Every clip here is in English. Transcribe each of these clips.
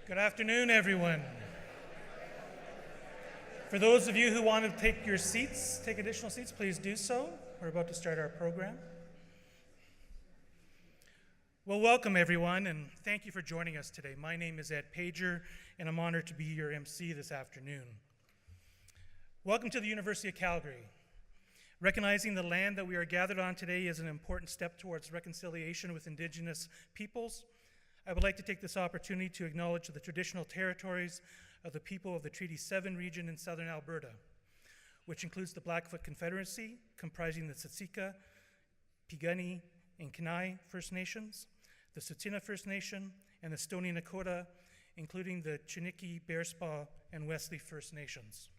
Good afternoon, everyone. For those of you who want to take additional seats, please do so. We're about to start our program. Well, welcome everyone, and thank you for joining us today. My name is Ed Pager, and I'm honored to be your MC this afternoon. Welcome to the University of Calgary. Recognizing the land that we are gathered on today is an important step towards reconciliation with Indigenous peoples. I would like to take this opportunity to acknowledge the traditional territories of the people of the Treaty 7 region in southern Alberta, which includes the Blackfoot Confederacy, comprising the Siksika, Piikani, and Kainai First Nations, the Tsuut'ina First Nation, and the Stoney Nakoda, including the Chiniki, Bearspaw, and Wesley First Nations.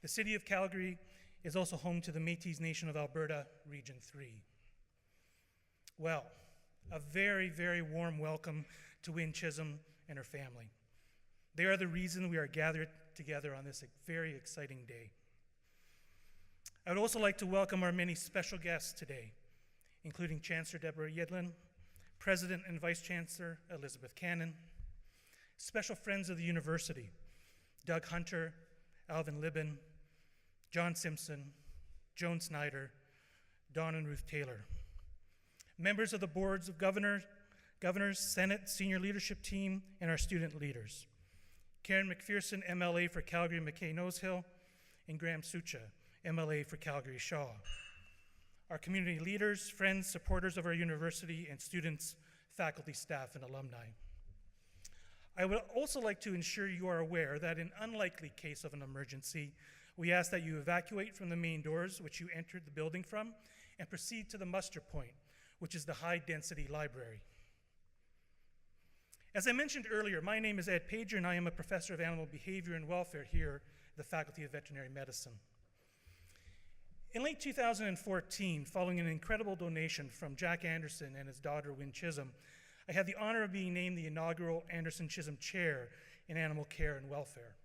The city of Calgary is also home to the Métis Nation of Alberta, Region 3. Well, a very, very warm welcome to Win Chisholm and her family. They are the reason we are gathered together on this very exciting day. I would also like to welcome our many special guests today, including Chancellor Deborah Yedlin, President and Vice Chancellor Elizabeth Cannon, special friends of the university, Doug Hunter, Alvin Libben, John Simpson, Joan Snyder, Dawn and Ruth Taylor, members of the boards of governors, Senate, senior leadership team, and our student leaders, Karen McPherson, MLA for Calgary McKay-Nose Hill, and Graham Sucha, MLA for Calgary Shaw, our community leaders, friends, supporters of our university, and students, faculty, staff, and alumni. I would also like to ensure you are aware that in unlikely case of an emergency, we ask that you evacuate from the main doors which you entered the building from and proceed to the muster point, which is the high-density library. As I mentioned earlier, my name is Ed Pager, and I am a professor of animal behavior and welfare here at the Faculty of Veterinary Medicine. In late 2014, following an incredible donation from Jack Anderson and his daughter, Win Chisholm, I had the honor of being named the inaugural Anderson Chisholm Chair in Animal Care and Welfare.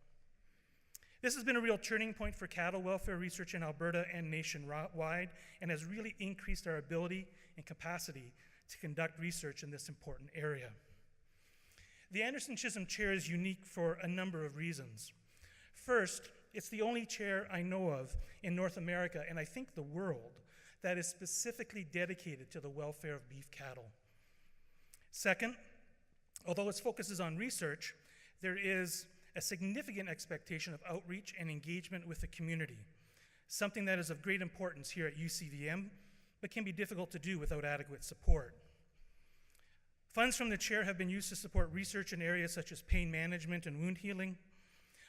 This has been a real turning point for cattle welfare research in Alberta and nationwide, and has really increased our ability and capacity to conduct research in this important area. The Anderson Chisholm Chair is unique for a number of reasons. First, it's the only chair I know of in North America, and I think the world, that is specifically dedicated to the welfare of beef cattle. Second, although its focus is on research, there is a significant expectation of outreach and engagement with the community, something that is of great importance here at UCVM, but can be difficult to do without adequate support. Funds from the chair have been used to support research in areas such as pain management and wound healing,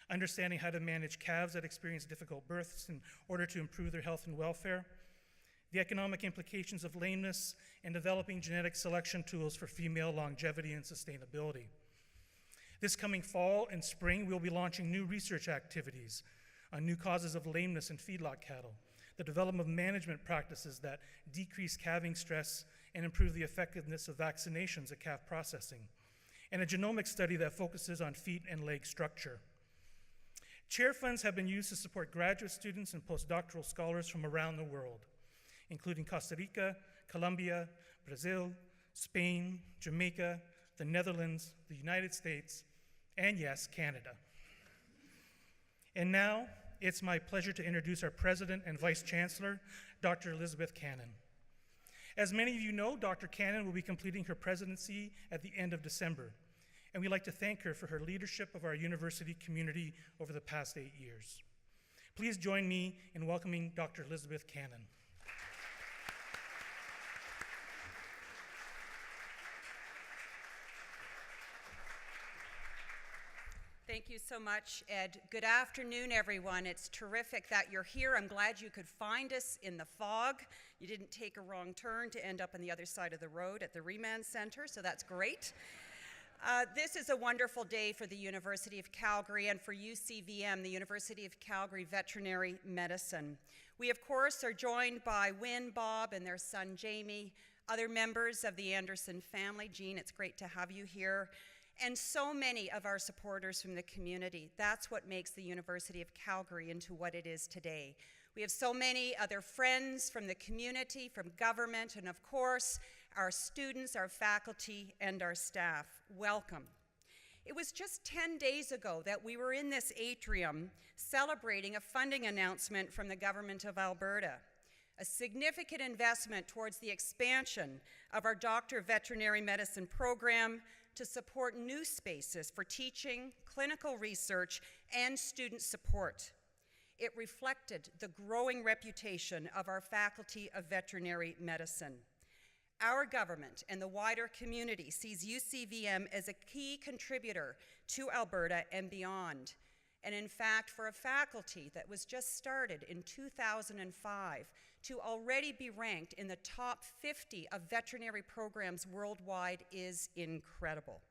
understanding how to manage calves that experience difficult births in order to improve their health and welfare, the economic implications of lameness, and developing genetic selection tools for female longevity and sustainability. This coming fall and spring, we'll be launching new research activities on new causes of lameness in feedlot cattle, the development of management practices that decrease calving stress and improve the effectiveness of vaccinations at calf processing, and a genomic study that focuses on feet and leg structure. Chair funds have been used to support graduate students and postdoctoral scholars from around the world, including Costa Rica, Colombia, Brazil, Spain, Jamaica, the Netherlands, the United States, and yes, Canada. And now, it's my pleasure to introduce our President and Vice Chancellor, Dr. Elizabeth Cannon. As many of you know, Dr. Cannon will be completing her presidency at the end of December, and we'd like to thank her for her leadership of our university community over the past 8 years. Please join me in welcoming Dr. Elizabeth Cannon. Thank you so much, Ed. Good afternoon, everyone. It's terrific that you're here. I'm glad you could find us in the fog. You didn't take a wrong turn to end up on the other side of the road at the Remand Center, so that's great. This is a wonderful day for the University of Calgary and for UCVM, the University of Calgary Veterinary Medicine. We, of course, are joined by Win, Bob, and their son, Jamie, other members of the Anderson family. Jean, it's great to have you here. And so many of our supporters from the community. That's what makes the University of Calgary into what it is today. We have so many other friends from the community, from government, and of course, our students, our faculty, and our staff. Welcome. It was just 10 days ago that we were in this atrium celebrating a funding announcement from the Government of Alberta, a significant investment towards the expansion of our Doctor of Veterinary Medicine program to support new spaces for teaching, clinical research, and student support. It reflected the growing reputation of our Faculty of Veterinary Medicine. Our government and the wider community sees UCVM as a key contributor to Alberta and beyond. And in fact, for a faculty that was just started in 2005 to already be ranked in the top 50 of veterinary programs worldwide is incredible.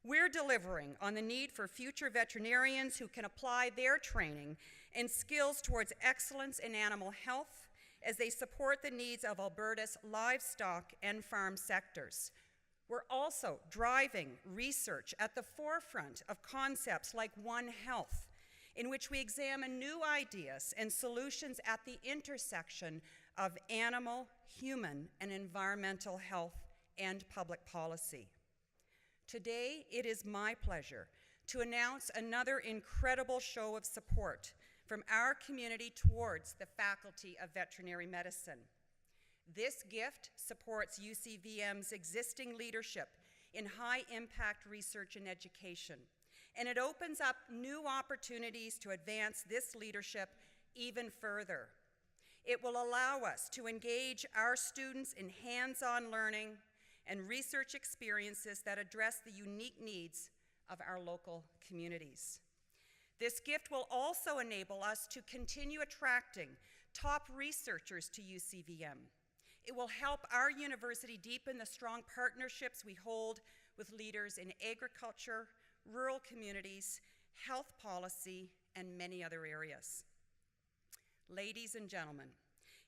We're delivering on the need for future veterinarians who can apply their training and skills towards excellence in animal health as they support the needs of Alberta's livestock and farm sectors. We're also driving research at the forefront of concepts like One Health, in which we examine new ideas and solutions at the intersection of animal, human, and environmental health and public policy. Today, it is my pleasure to announce another incredible show of support from our community towards the Faculty of Veterinary Medicine. This gift supports UCVM's existing leadership in high-impact research and education, and it opens up new opportunities to advance this leadership even further. It will allow us to engage our students in hands-on learning and research experiences that address the unique needs of our local communities. This gift will also enable us to continue attracting top researchers to UCVM. It will help our university deepen the strong partnerships we hold with leaders in agriculture, rural communities, health policy, and many other areas. Ladies and gentlemen,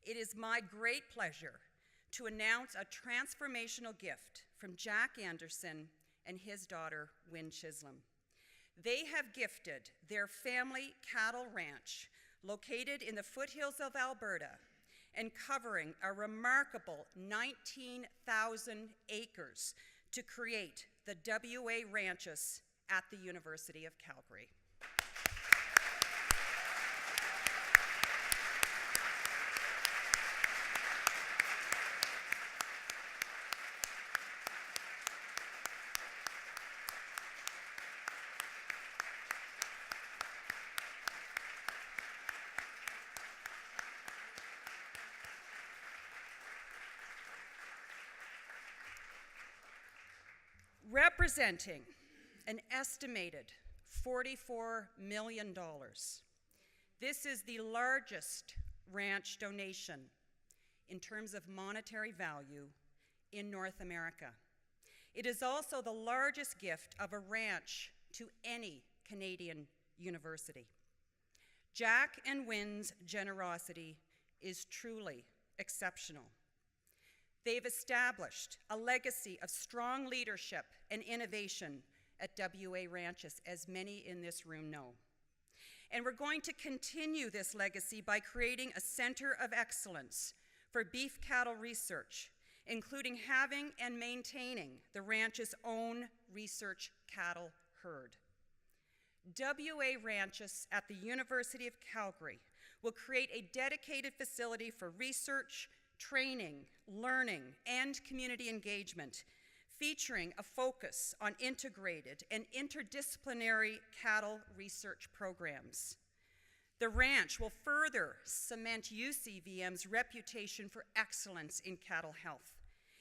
it is my great pleasure to announce a transformational gift from Jack Anderson and his daughter, Wynne Chisholm. They have gifted their family cattle ranch located in the foothills of Alberta and covering a remarkable 19,000 acres to create the WA Ranches at the University of Calgary. Representing an estimated $44 million, this is the largest ranch donation in terms of monetary value in North America. It is also the largest gift of a ranch to any Canadian university. Jack and Wynne's generosity is truly exceptional. They've established a legacy of strong leadership and innovation at WA Ranches, as many in this room know. And we're going to continue this legacy by creating a center of excellence for beef cattle research, including having and maintaining the ranch's own research cattle herd. WA Ranches at the University of Calgary will create a dedicated facility for research, training, learning, and community engagement, featuring a focus on integrated and interdisciplinary cattle research programs. The ranch will further cement UCVM's reputation for excellence in cattle health.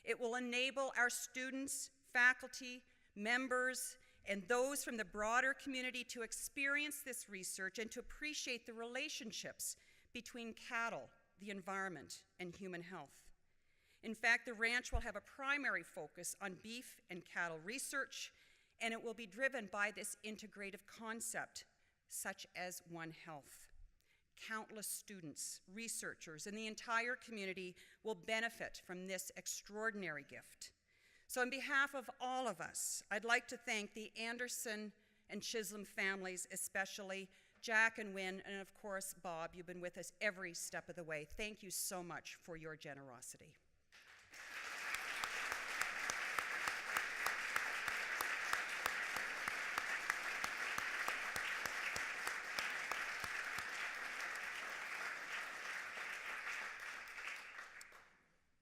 It will enable our students, faculty, members, and those from the broader community to experience this research and to appreciate the relationships between cattle, the environment, and human health. In fact, the ranch will have a primary focus on beef and cattle research, and it will be driven by this integrative concept, such as One Health. Countless students, researchers, and the entire community will benefit from this extraordinary gift. So on behalf of all of us, I'd like to thank the Anderson and Chisholm families, especially Jack and Wynne, and of course, Bob. You've been with us every step of the way. Thank you so much for your generosity.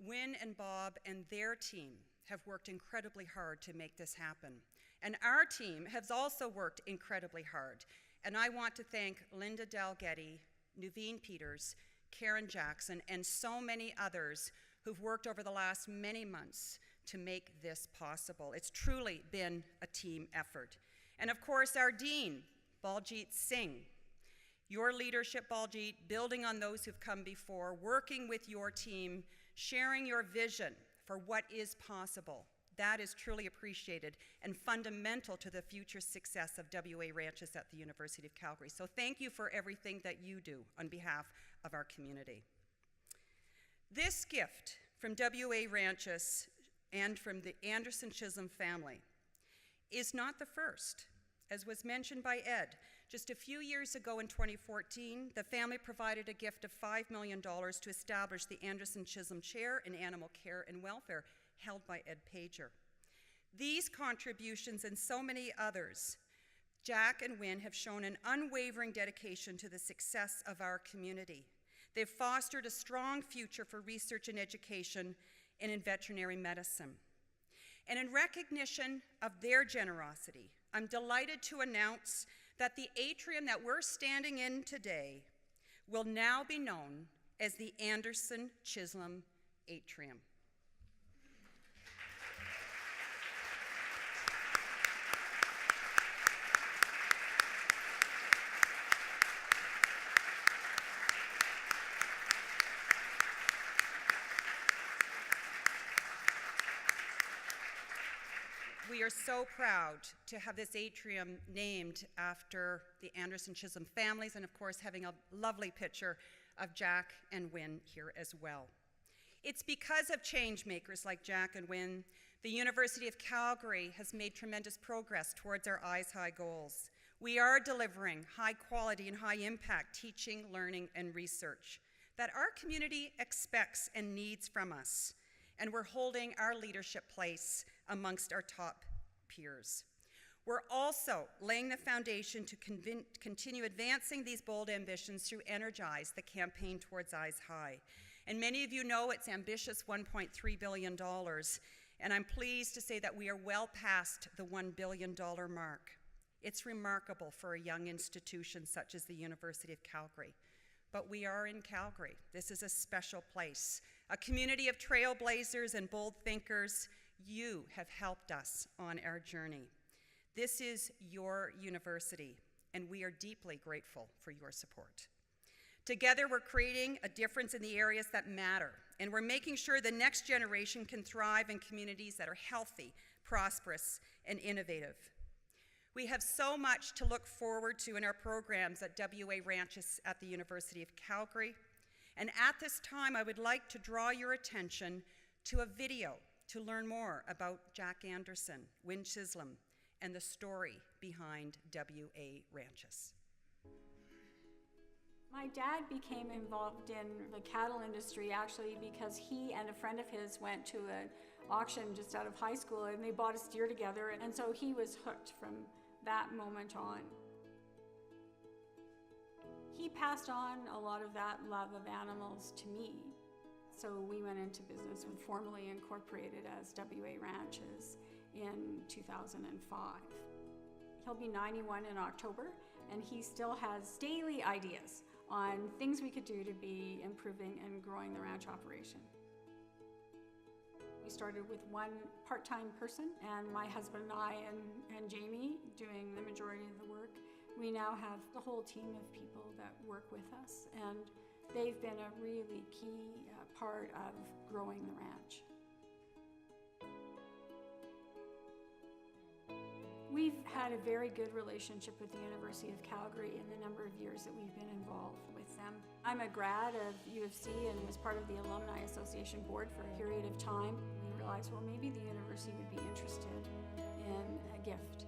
Wynn and Bob and their team have worked incredibly hard to make this happen. And our team has also worked incredibly hard. And I want to thank Linda Dalgetty, Nuveen Peters, Karen Jackson, and so many others who've worked over the last many months to make this possible. It's truly been a team effort. And of course, our dean, Baljit Singh. Your leadership, Baljit, building on those who've come before, working with your team, sharing your vision for what is possible. That is truly appreciated and fundamental to the future success of WA Ranches at the University of Calgary. So thank you for everything that you do on behalf of our community. This gift from WA Ranches and from the Anderson Chisholm family is not the first. As was mentioned by Ed, just a few years ago in 2014, the family provided a gift of $5 million to establish the Anderson Chisholm Chair in Animal Care and Welfare, held by Ed Pager. These contributions and so many others, Jack and Wynn have shown an unwavering dedication to the success of our community. They've fostered a strong future for research and education and in veterinary medicine. And in recognition of their generosity, I'm delighted to announce that the atrium that we're standing in today will now be known as the Anderson Chisholm Atrium. We are so proud to have this atrium named after the Anderson Chisholm families, and of course having a lovely picture of Jack and Wynn here as well. It's because of change makers like Jack and Wynn, the University of Calgary has made tremendous progress towards our Eyes High goals. We are delivering high quality and high impact teaching, learning, and research that our community expects and needs from us, and we're holding our leadership place amongst our top peers. We're also laying the foundation to continue advancing these bold ambitions through Energize, the campaign towards Eyes High. And many of you know it's ambitious $1.3 billion, and I'm pleased to say that we are well past the $1 billion mark. It's remarkable for a young institution such as the University of Calgary. But we are in Calgary. This is a special place, a community of trailblazers and bold thinkers. You have helped us on our journey. This is your university, and we are deeply grateful for your support. Together, we're creating a difference in the areas that matter, and we're making sure the next generation can thrive in communities that are healthy, prosperous, and innovative. We have so much to look forward to in our programs at WA Ranches at the University of Calgary, and at this time, I would like to draw your attention to a video to learn more about Jack Anderson, Wynn Chisholm, and the story behind WA Ranches. My dad became involved in the cattle industry actually because he and a friend of his went to an auction just out of high school and they bought a steer together, and so he was hooked from that moment on. He passed on a lot of that love of animals to me. So we went into business and formally incorporated as WA Ranches in 2005. He'll be 91 in October, and he still has daily ideas on things we could do to be improving and growing the ranch operation. We started with one part-time person, and my husband and I and Jamie doing the majority of the work. We now have the whole team of people that work with us, and they've been a really key part of growing the ranch. We've had a very good relationship with the University of Calgary in the number of years that we've been involved with them. I'm a grad of U of C and was part of the Alumni Association board for a period of time. We realized, well, maybe the university would be interested in a gift.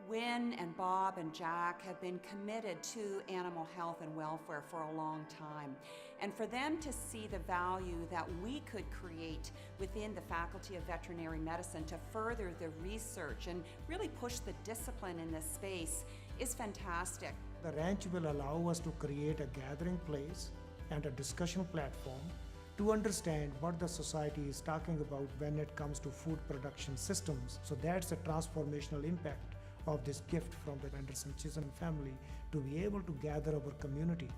Wynn and Bob and Jack have been committed to animal health and welfare for a long time. And for them to see the value that we could create within the Faculty of Veterinary Medicine to further the research and really push the discipline in this space is fantastic. The ranch will allow us to create a gathering place and a discussion platform to understand what the society is talking about when it comes to food production systems. So that's the transformational impact of this gift from the Anderson Chisholm family, to be able to gather our community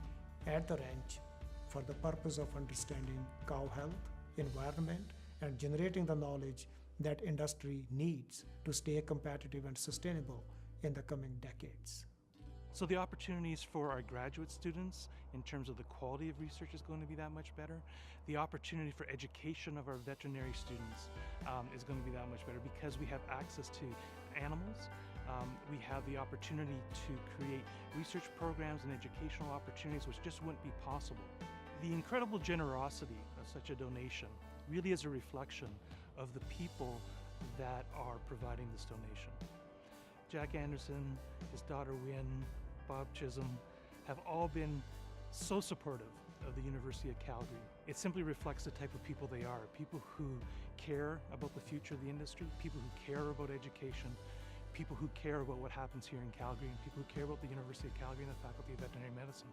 at the ranch for the purpose of understanding cow health, environment, and generating the knowledge that industry needs to stay competitive and sustainable in the coming decades. So the opportunities for our graduate students in terms of the quality of research is going to be that much better. The opportunity for education of our veterinary students is going to be that much better because we have access to animals. We have the opportunity to create research programs and educational opportunities which just wouldn't be possible. The incredible generosity of such a donation really is a reflection of the people that are providing this donation. Jack Anderson, his daughter Wynn, Bob Chisholm have all been so supportive of the University of Calgary. It simply reflects the type of people they are, people who care about the future of the industry, people who care about education, people who care about what happens here in Calgary, and people who care about the University of Calgary and the Faculty of Veterinary Medicine.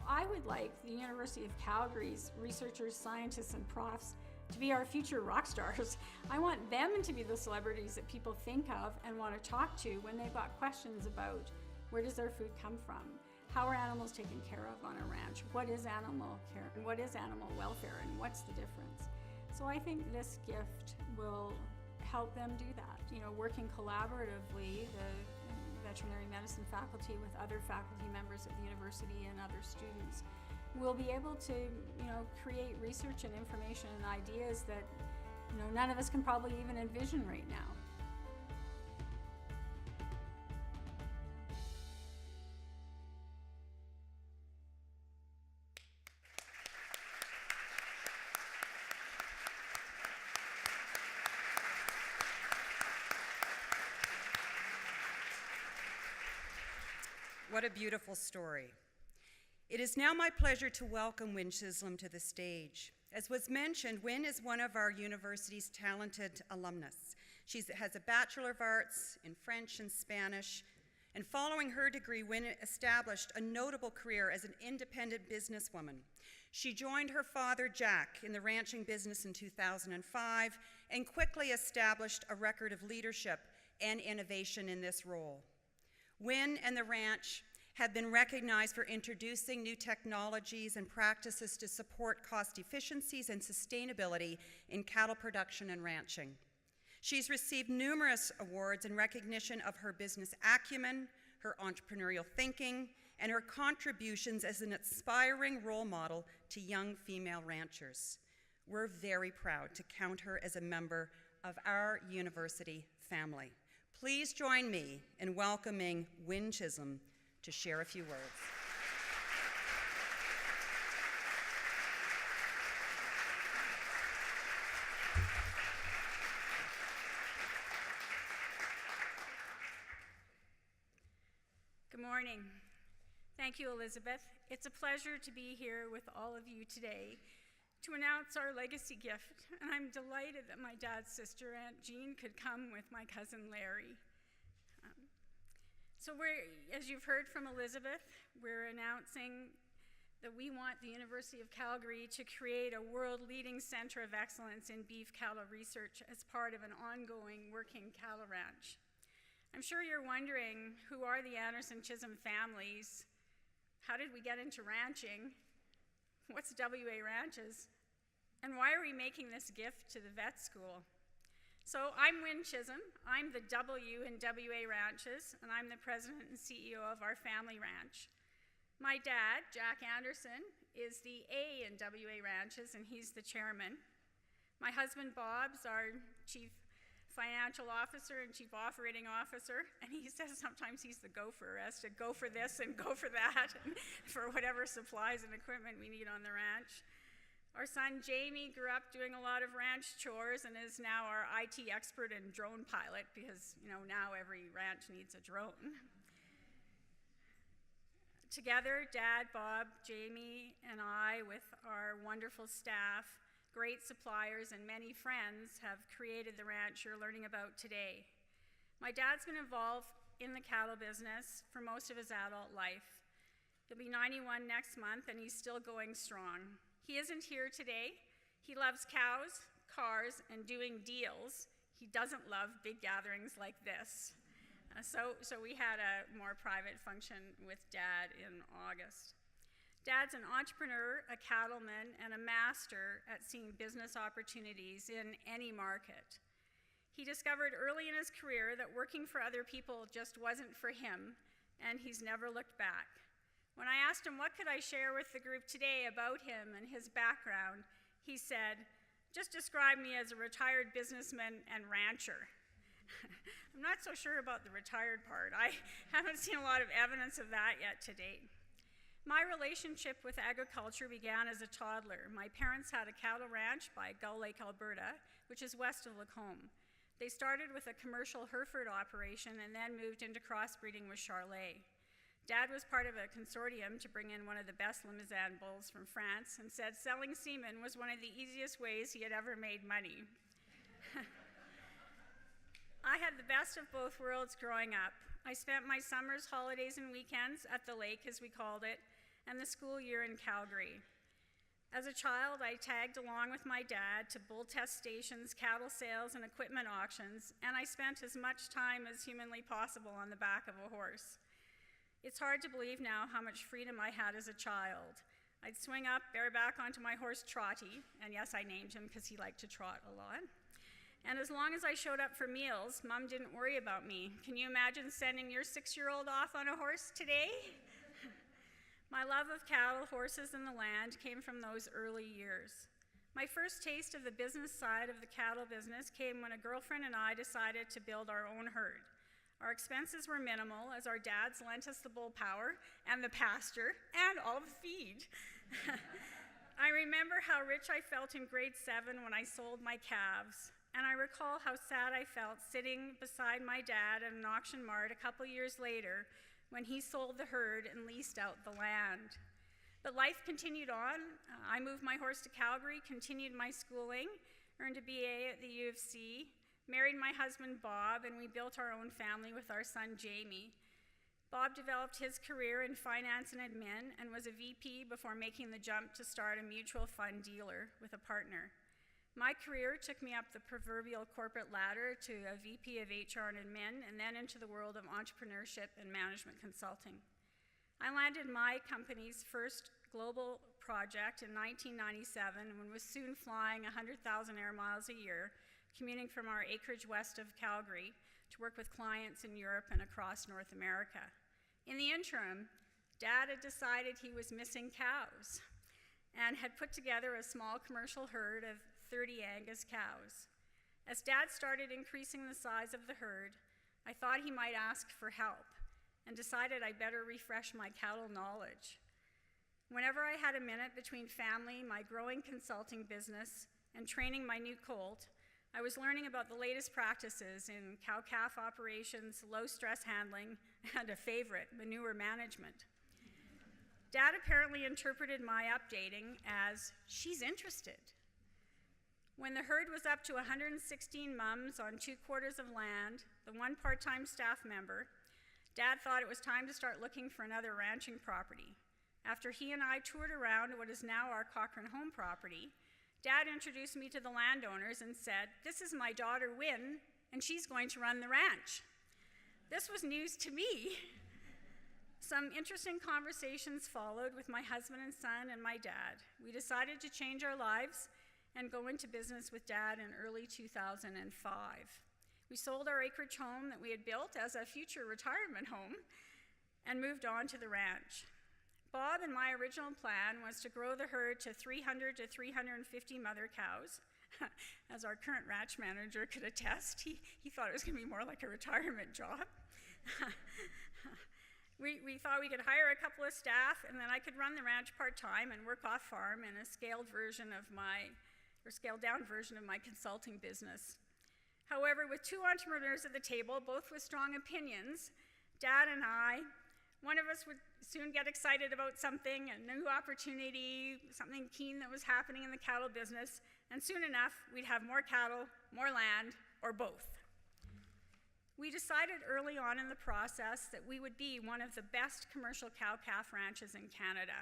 I would like the University of Calgary's researchers, scientists, and profs to be our future rock stars. I want them to be the celebrities that people think of and want to talk to when they've got questions about where does their food come from? How are animals taken care of on a ranch? What is animal care? And what is animal welfare? And what's the difference? So I think this gift will help them do that. You know, working collaboratively, the veterinary medicine faculty with other faculty members of the university and other students, we'll be able to, you know, create research and information and ideas that, you know, none of us can probably even envision right now. What a beautiful story. It is now my pleasure to welcome Wynn Chisholm to the stage. As was mentioned, Wynn is one of our university's talented alumnus. She has a Bachelor of Arts in French and Spanish, and following her degree, Wynn established a notable career as an independent businesswoman. She joined her father, Jack, in the ranching business in 2005 and quickly established a record of leadership and innovation in this role. Wynn and the ranch have been recognized for introducing new technologies and practices to support cost efficiencies and sustainability in cattle production and ranching. She's received numerous awards in recognition of her business acumen, her entrepreneurial thinking, and her contributions as an inspiring role model to young female ranchers. We're very proud to count her as a member of our university family. Please join me in welcoming Wynn Chisholm to share a few words. Good morning. Thank you, Elizabeth. It's a pleasure to be here with all of you today to announce our legacy gift, and I'm delighted that my dad's sister, Aunt Jean, could come with my cousin Larry. So as you've heard from Elizabeth, we're announcing that we want the University of Calgary to create a world-leading center of excellence in beef cattle research as part of an ongoing working cattle ranch. I'm sure you're wondering, who are the Anderson Chisholm families? How did we get into ranching? What's WA Ranches? And why are we making this gift to the vet school? So I'm Wynn Chisholm. I'm the W in WA Ranches, and I'm the president and CEO of our family ranch. My dad, Jack Anderson, is the A in WA Ranches, and he's the chairman. My husband, Bob's our chief financial officer and chief operating officer, and he says sometimes he's the gopher, as to go for this and go for that, and for whatever supplies and equipment we need on the ranch. Our son Jamie grew up doing a lot of ranch chores and is now our IT expert and drone pilot, because now every ranch needs a drone. Together, Dad, Bob, Jamie, and I, with our wonderful staff, great suppliers, and many friends, have created the ranch you're learning about today. My dad's been involved in the cattle business for most of his adult life. He'll be 91 next month, and he's still going strong. He isn't here today. He loves cows, cars, and doing deals. He doesn't love big gatherings like this. So we had a more private function with Dad in August. Dad's an entrepreneur, a cattleman, and a master at seeing business opportunities in any market. He discovered early in his career that working for other people just wasn't for him, and he's never looked back. When I asked him what could I share with the group today about him and his background, he said, "Just describe me as a retired businessman and rancher." I'm not so sure about the retired part. I haven't seen a lot of evidence of that yet to date. My relationship with agriculture began as a toddler. My parents had a cattle ranch by Gull Lake, Alberta, which is west of Lacombe. They started with a commercial Hereford operation and then moved into crossbreeding with Charlet. Dad was part of a consortium to bring in one of the best Limousin bulls from France and said selling semen was one of the easiest ways he had ever made money. I had the best of both worlds growing up. I spent my summers, holidays, and weekends at the lake, as we called it, and the school year in Calgary. As a child, I tagged along with my dad to bull test stations, cattle sales, and equipment auctions, and I spent as much time as humanly possible on the back of a horse. It's hard to believe now how much freedom I had as a child. I'd swing up bareback onto my horse Trotty, and yes, I named him because he liked to trot a lot. And as long as I showed up for meals, Mom didn't worry about me. Can you imagine sending your 6-year-old off on a horse today? My love of cattle, horses, and the land came from those early years. My first taste of the business side of the cattle business came when a girlfriend and I decided to build our own herd. Our expenses were minimal, as our dads lent us the bull power and the pasture and all the feed. I remember how rich I felt in grade 7 when I sold my calves. And I recall how sad I felt sitting beside my dad at an auction mart a couple years later when he sold the herd and leased out the land. But life continued on. I moved my horse to Calgary, continued my schooling, earned a BA at the U of C, married my husband Bob, and we built our own family with our son Jamie. Bob developed his career in finance and admin and was a VP before making the jump to start a mutual fund dealer with a partner. My career took me up the proverbial corporate ladder to a VP of HR and admin, and then into the world of entrepreneurship and management consulting. I landed my company's first global project in 1997 and was soon flying 100,000 air miles a year, commuting from our acreage west of Calgary to work with clients in Europe and across North America. In the interim, Dad had decided he was missing cows and had put together a small commercial herd of 30 Angus cows. As Dad started increasing the size of the herd, I thought he might ask for help and decided I better refresh my cattle knowledge. Whenever I had a minute between family, my growing consulting business, and training my new colt, I was learning about the latest practices in cow-calf operations, low-stress handling, and a favorite, manure management. Dad apparently interpreted my updating as, "She's interested." When the herd was up to 116 mums on 2 quarters of land, the 1 part-time staff member, Dad thought it was time to start looking for another ranching property. After he and I toured around what is now our Cochrane home property, Dad introduced me to the landowners and said, "This is my daughter, Wynne, and she's going to run the ranch." This was news to me. Some interesting conversations followed with my husband and son and my dad. We decided to change our lives and go into business with Dad in early 2005. We sold our acreage home that we had built as a future retirement home and moved on to the ranch. Bob and my original plan was to grow the herd to 300 to 350 mother cows. As our current ranch manager could attest, he thought it was going to be more like a retirement job. We thought we could hire a couple of staff, and then I could run the ranch part-time and work off farm in a scaled down version of my consulting business. However, with 2 entrepreneurs at the table, both with strong opinions, Dad and I, one of us would soon get excited about something, a new opportunity, something keen that was happening in the cattle business, and soon enough, we'd have more cattle, more land, or both. We decided early on in the process that we would be one of the best commercial cow-calf ranches in Canada.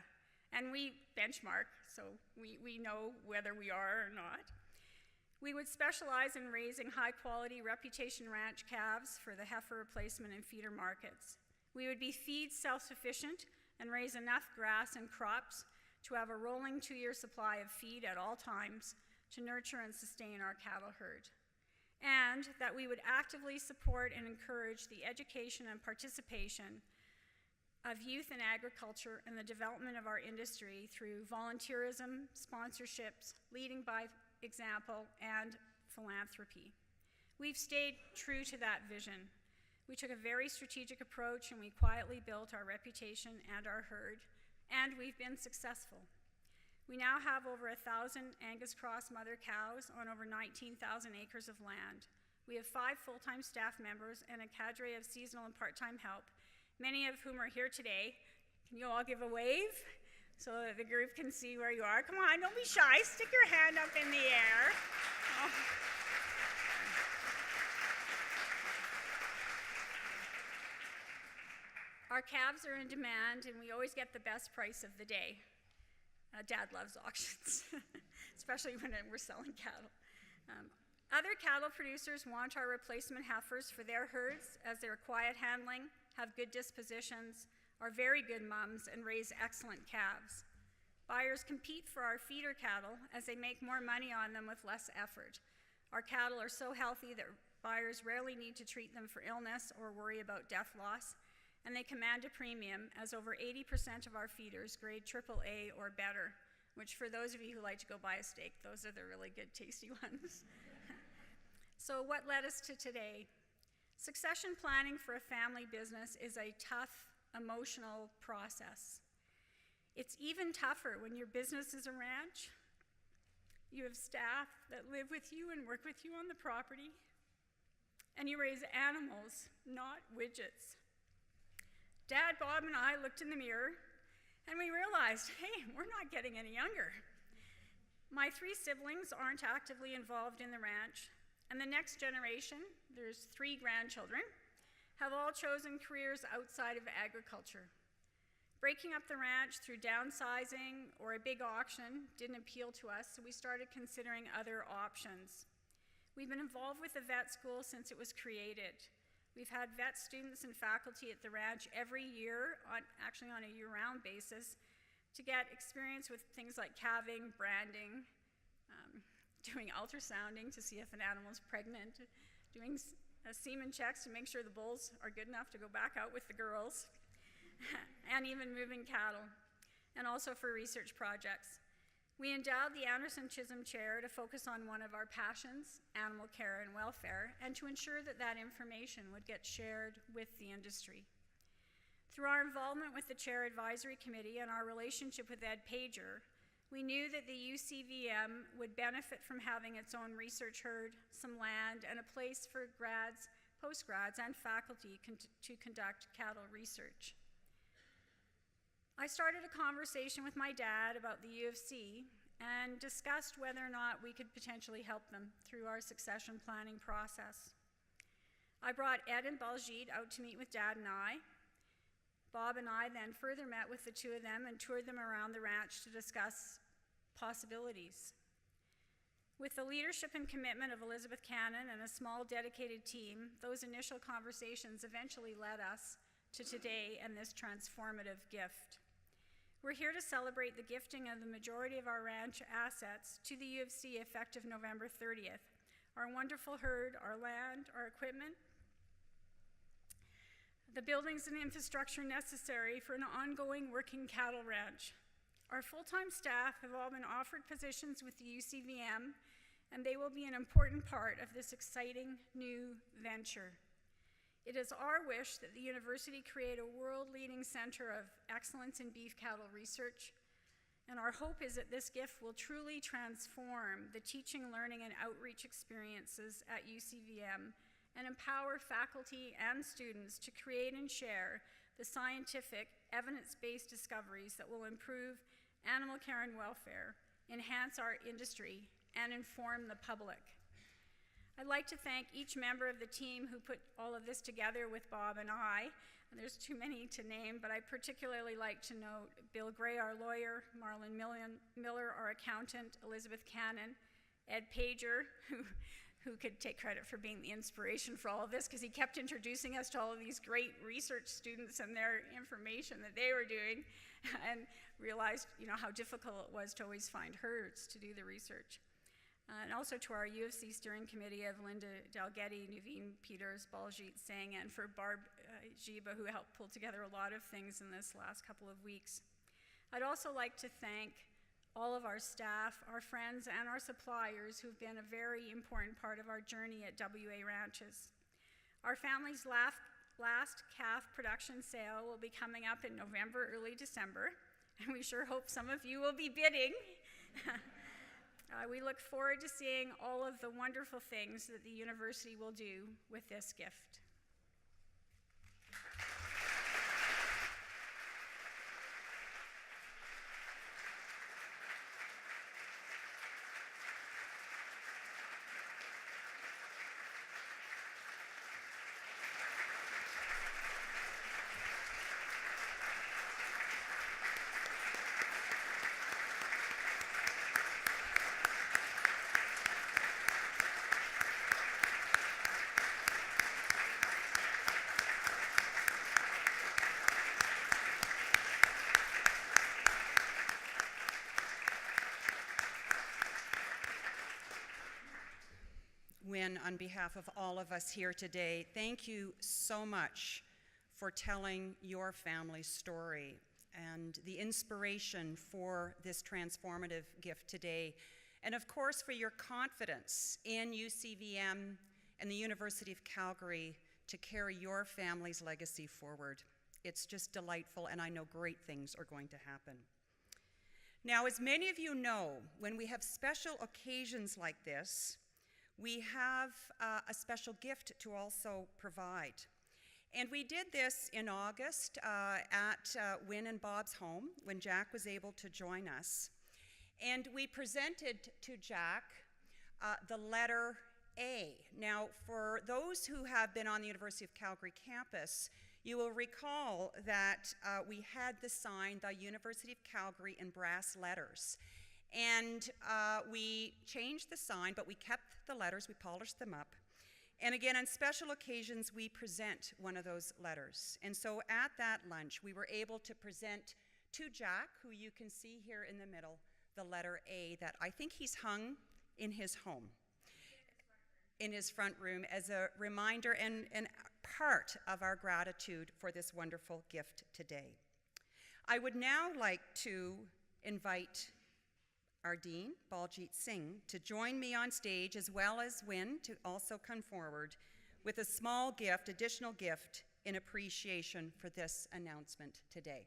And we benchmark, so we know whether we are or not. We would specialize in raising high-quality reputation ranch calves for the heifer replacement and feeder markets. We would be feed self-sufficient and raise enough grass and crops to have a rolling 2-year supply of feed at all times to nurture and sustain our cattle herd. And that we would actively support and encourage the education and participation of youth in agriculture and the development of our industry through volunteerism, sponsorships, leading by example, and philanthropy. We've stayed true to that vision. We took a very strategic approach and we quietly built our reputation and our herd, and we've been successful. We now have over 1,000 Angus Cross mother cows on over 19,000 acres of land. We have 5 full-time staff members and a cadre of seasonal and part-time help, many of whom are here today. Can you all give a wave so that the group can see where you are? Come on, don't be shy. Stick your hand up in the air. Oh. Our calves are in demand, and we always get the best price of the day. Dad loves auctions, especially when we're selling cattle. Other cattle producers want our replacement heifers for their herds as they're quiet handling, have good dispositions, are very good mums, and raise excellent calves. Buyers compete for our feeder cattle as they make more money on them with less effort. Our cattle are so healthy that buyers rarely need to treat them for illness or worry about death loss, and they command a premium as over 80% of our feeders grade AAA or better, which for those of you who like to go buy a steak, those are the really good tasty ones. So what led us to today? Succession planning for a family business is a tough, emotional process. It's even tougher when your business is a ranch. You have staff that live with you and work with you on the property, and you raise animals, not widgets. Dad, Bob, and I looked in the mirror, and we realized, hey, we're not getting any younger. My 3 siblings aren't actively involved in the ranch, and the next generation, there's 3 grandchildren, have all chosen careers outside of agriculture. Breaking up the ranch through downsizing or a big auction didn't appeal to us, so we started considering other options. We've been involved with the vet school since it was created. We've had vet students and faculty at the ranch every year, actually on a year-round basis, to get experience with things like calving, branding, doing ultrasounding to see if an animal's pregnant, doing semen checks to make sure the bulls are good enough to go back out with the girls, and even moving cattle, and also for research projects. We endowed the Anderson Chisholm Chair to focus on one of our passions, animal care and welfare, and to ensure that that information would get shared with the industry. Through our involvement with the Chair Advisory Committee and our relationship with Ed Pager, we knew that the UCVM would benefit from having its own research herd, some land, and a place for grads, postgrads, and faculty to conduct cattle research. I started a conversation with my dad about the U of C and discussed whether or not we could potentially help them through our succession planning process. I brought Ed and Baljeet out to meet with Dad and I. Bob and I then further met with the 2 of them and toured them around the ranch to discuss possibilities. With the leadership and commitment of Elizabeth Cannon and a small dedicated team, those initial conversations eventually led us to today and this transformative gift. We're here to celebrate the gifting of the majority of our ranch assets to the U of C effective November 30th. Our wonderful herd, our land, our equipment, the buildings and infrastructure necessary for an ongoing working cattle ranch. Our full-time staff have all been offered positions with the UCVM, and they will be an important part of this exciting new venture. It is our wish that the university create a world-leading center of excellence in beef cattle research, and our hope is that this gift will truly transform the teaching, learning, and outreach experiences at UCVM and empower faculty and students to create and share the scientific, evidence-based discoveries that will improve animal care and welfare, enhance our industry, and inform the public. I'd like to thank each member of the team who put all of this together with Bob and I. And there's too many to name, but I'd particularly like to note Bill Gray, our lawyer, Marlon Miller, our accountant, Elizabeth Cannon, Ed Pager, who could take credit for being the inspiration for all of this, because he kept introducing us to all of these great research students and their information that they were doing, and realized, how difficult it was to always find herds to do the research. And also to our U of C steering committee of Linda Dalgetty, Nuveen Peters, Baljit Singh, and for Barb Jiba, who helped pull together a lot of things in this last couple of weeks. I'd also like to thank all of our staff, our friends, and our suppliers who've been a very important part of our journey at WA Ranches. Our family's last calf production sale will be coming up in November, early December, and we sure hope some of you will be bidding. We look forward to seeing all of the wonderful things that the university will do with this gift. Wynne, on behalf of all of us here today, thank you so much for telling your family's story and the inspiration for this transformative gift today, and of course for your confidence in UCVM and the University of Calgary to carry your family's legacy forward. It's just delightful, and I know great things are going to happen. Now, as many of you know, when we have special occasions like this, we have a special gift to also provide. And we did this in August at Wynne and Bob's home when Jack was able to join us. And we presented to Jack the letter A. Now, for those who have been on the University of Calgary campus, you will recall that we had the sign, the University of Calgary, in brass letters. And we changed the sign, but we kept the letters, we polished them up. And again, on special occasions, we present one of those letters. And so at that lunch, we were able to present to Jack, who you can see here in the middle, the letter A that I think he's hung in his home, in his front room, as a reminder and part of our gratitude for this wonderful gift today. I would now like to invite our Dean, Baljit Singh, to join me on stage, as well as Wynne to also come forward with a small gift, additional gift, in appreciation for this announcement today.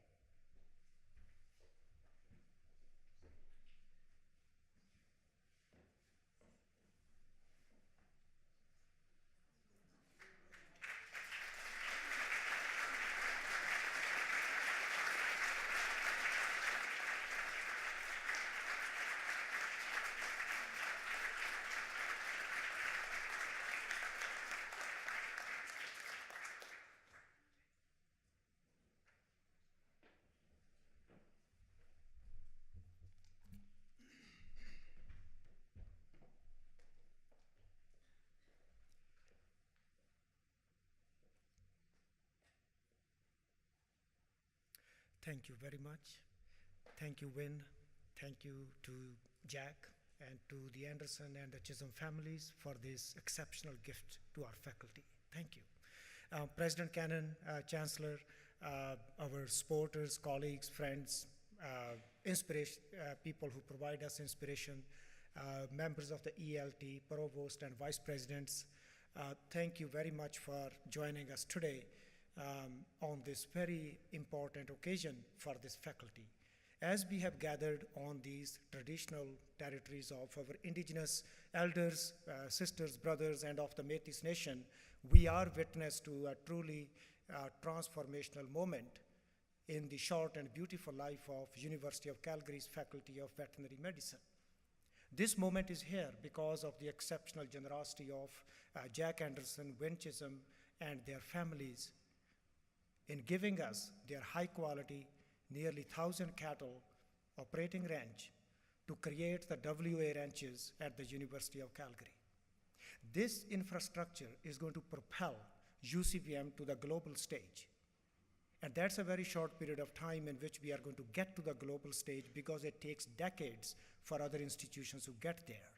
Thank you very much. Thank you, Wynne. Thank you to Jack and to the Anderson and the Chisholm families for this exceptional gift to our faculty. Thank you. President Cannon, Chancellor, our supporters, colleagues, friends, inspiration, people who provide us inspiration, members of the ELT, provost and vice presidents, thank you very much for joining us today on this very important occasion for this faculty. As we have gathered on these traditional territories of our indigenous elders, sisters, brothers, and of the Métis Nation, we are witness to a truly transformational moment in the short and beautiful life of University of Calgary's Faculty of Veterinary Medicine. This moment is here because of the exceptional generosity of Jack Anderson, Win Chisholm, and their families in giving us their high quality, nearly 1,000 cattle operating ranch to create the WA ranches at the University of Calgary. This infrastructure is going to propel UCVM to the global stage. And that's a very short period of time in which we are going to get to the global stage because it takes decades for other institutions to get there.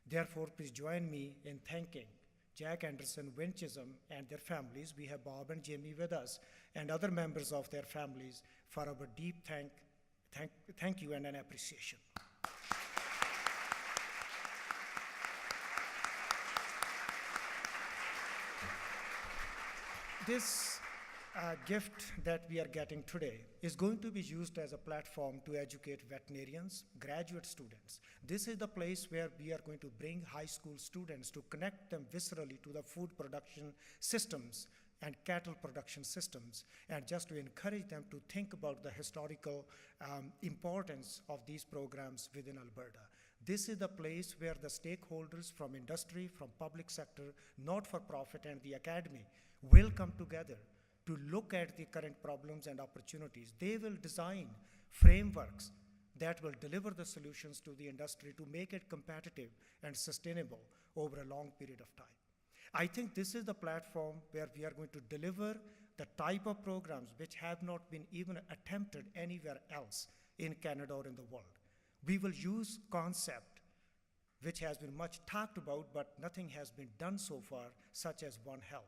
Therefore, please join me in thanking Jack Anderson, Win Chisholm, and their families. We have Bob and Jamie with us, and other members of their families for our deep thank you and an appreciation. This gift that we are getting today is going to be used as a platform to educate veterinarians, graduate students. This is the place where we are going to bring high school students to connect them viscerally to the food production systems and cattle production systems, and just to encourage them to think about the historical importance of these programs within Alberta. This is the place where the stakeholders from industry, from public sector, not-for-profit, and the academy will come together to look at the current problems and opportunities. They will design frameworks that will deliver the solutions to the industry to make it competitive and sustainable over a long period of time. I think this is the platform where we are going to deliver the type of programs which have not been even attempted anywhere else in Canada or in the world. We will use concept which has been much talked about, but nothing has been done so far, such as One Health.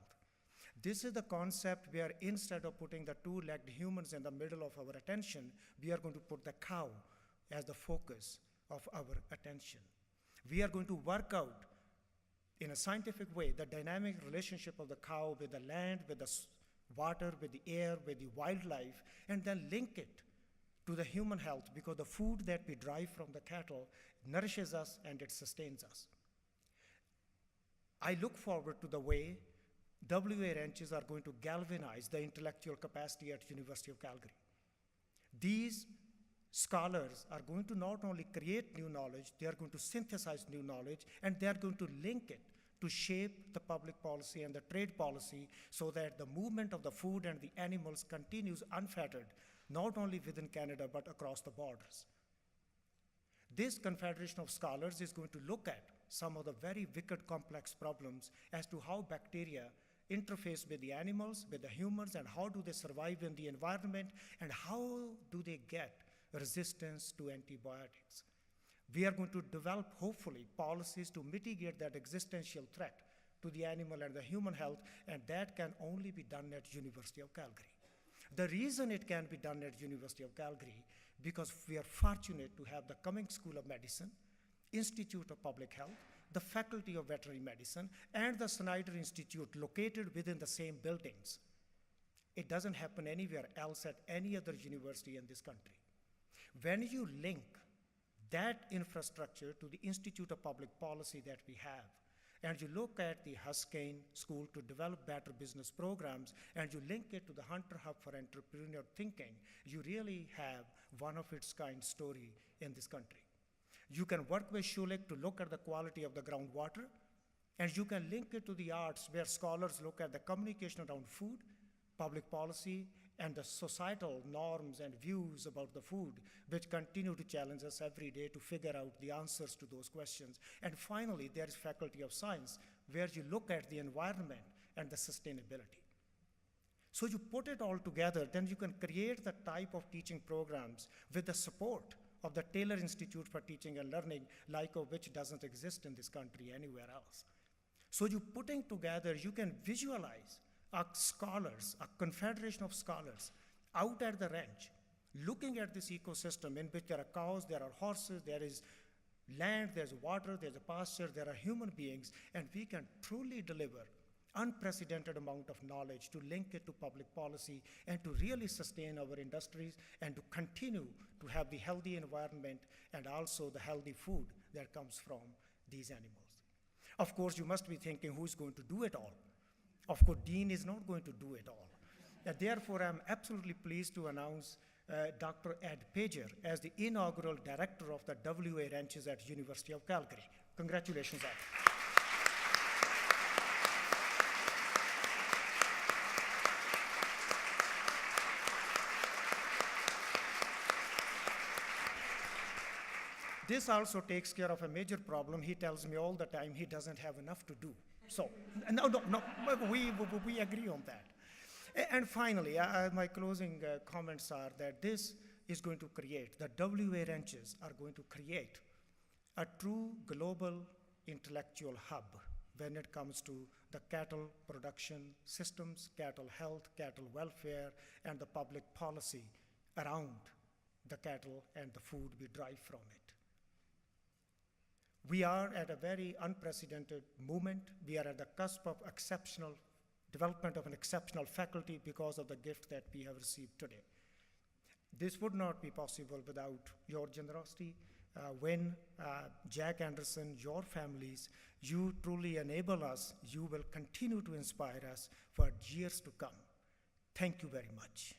This is the concept where instead of putting the two-legged humans in the middle of our attention, we are going to put the cow as the focus of our attention. We are going to work out in a scientific way the dynamic relationship of the cow with the land, with the water, with the air, with the wildlife, and then link it to the human health, because the food that we derive from the cattle nourishes us and it sustains us. I look forward to the way WA ranches are going to galvanize the intellectual capacity at University of Calgary. These scholars are going to not only create new knowledge, they are going to synthesize new knowledge, and they are going to link it to shape the public policy and the trade policy so that the movement of the food and the animals continues unfettered, not only within Canada, but across the borders. This Confederation of Scholars is going to look at some of the very wicked, complex problems as to how bacteria interface with the animals, with the humans, and how do they survive in the environment, and how do they get resistance to antibiotics. We are going to develop, hopefully, policies to mitigate that existential threat to the animal and the human health, and that can only be done at University of Calgary. The reason it can be done at University of Calgary, because we are fortunate to have the Cummings School of Medicine, Institute of Public Health, the Faculty of Veterinary Medicine, and the Snyder Institute located within the same buildings. It doesn't happen anywhere else at any other university in this country. When you link that infrastructure to the Institute of Public Policy that we have, and you look at the Huskane School to develop better business programs, and you link it to the Hunter Hub for Entrepreneurial Thinking, you really have one of its kind story in this country. You can work with Schulich to look at the quality of the groundwater, and you can link it to the arts where scholars look at the communication around food, public policy, and the societal norms and views about the food, which continue to challenge us every day to figure out the answers to those questions. And finally, there is Faculty of Science, where you look at the environment and the sustainability. So you put it all together, then you can create the type of teaching programs with the support of the Taylor Institute for Teaching and Learning, like of which doesn't exist in this country anywhere else. So you putting together, you can visualize scholars, a confederation of scholars out at the ranch, looking at this ecosystem in which there are cows, there are horses, there is land, there's water, there's a pasture, there are human beings, and we can truly deliver unprecedented amount of knowledge to link it to public policy and to really sustain our industries and to continue to have the healthy environment and also the healthy food that comes from these animals. Of course, you must be thinking, who's going to do it all? Of course, Dean is not going to do it all. And therefore, I'm absolutely pleased to announce Dr. Ed Pager as the inaugural director of the WA Ranches at University of Calgary. Congratulations, Ed. This also takes care of a major problem. He tells me all the time he doesn't have enough to do. So, no, we agree on that. And finally, my closing comments are that this is going to create, the WA Ranches are going to create a true global intellectual hub when it comes to the cattle production systems, cattle health, cattle welfare, and the public policy around the cattle and the food we derive from it. We are at a very unprecedented moment. We are at the cusp of exceptional development of an exceptional faculty because of the gift that we have received today. This would not be possible without your generosity. When Jack Anderson, your families, you truly enable us. You will continue to inspire us for years to come. Thank you very much.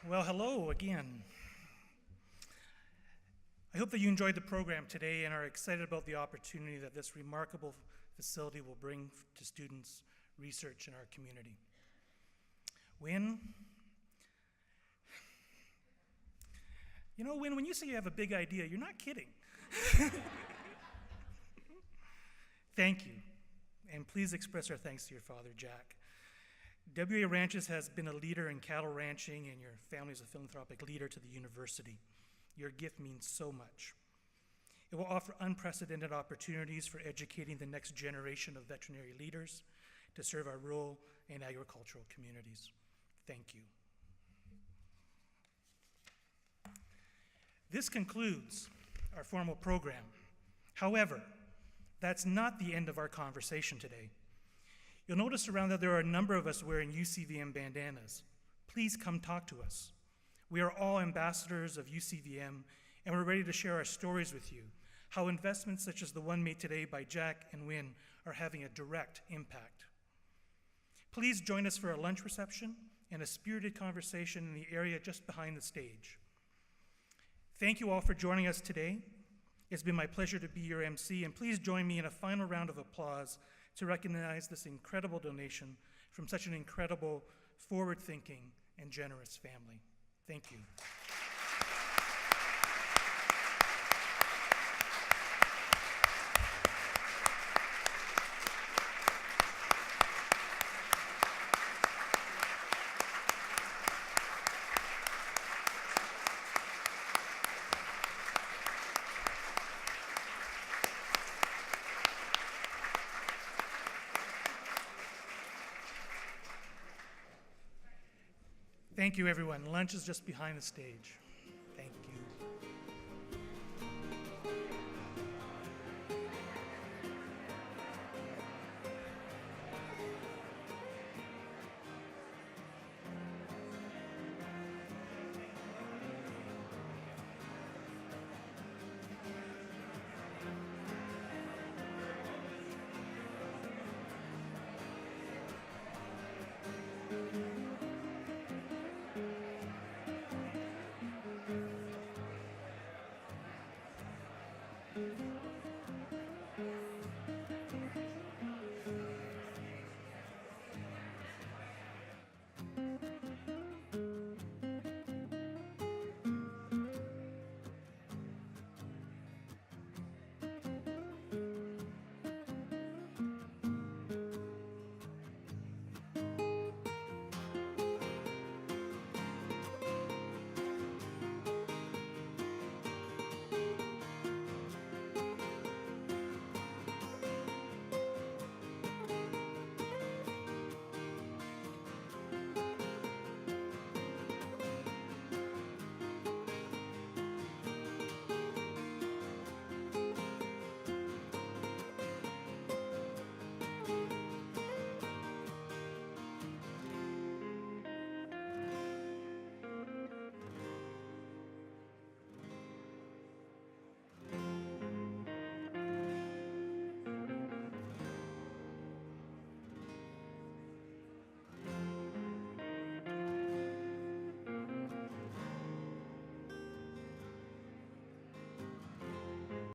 Well, hello again. I hope that you enjoyed the program today and are excited about the opportunity that this remarkable facility will bring to students, research, in our community. Win, when you say you have a big idea, you're not kidding. Thank you, and please express our thanks to your father, Jack. WA Ranches has been a leader in cattle ranching, and your family is a philanthropic leader to the university. Your gift means so much. It will offer unprecedented opportunities for educating the next generation of veterinary leaders to serve our rural and agricultural communities. Thank you. This concludes our formal program. However, that's not the end of our conversation today. You'll notice around that there are a number of us wearing UCVM bandanas. Please come talk to us. We are all ambassadors of UCVM, and we're ready to share our stories with you, how investments such as the one made today by Jack and Wynn are having a direct impact. Please join us for a lunch reception and a spirited conversation in the area just behind the stage. Thank you all for joining us today. It's been my pleasure to be your MC, and please join me in a final round of applause to recognize this incredible donation from such an incredible, forward-thinking, and generous family. Thank you. Thank you, everyone. Lunch is just behind the stage.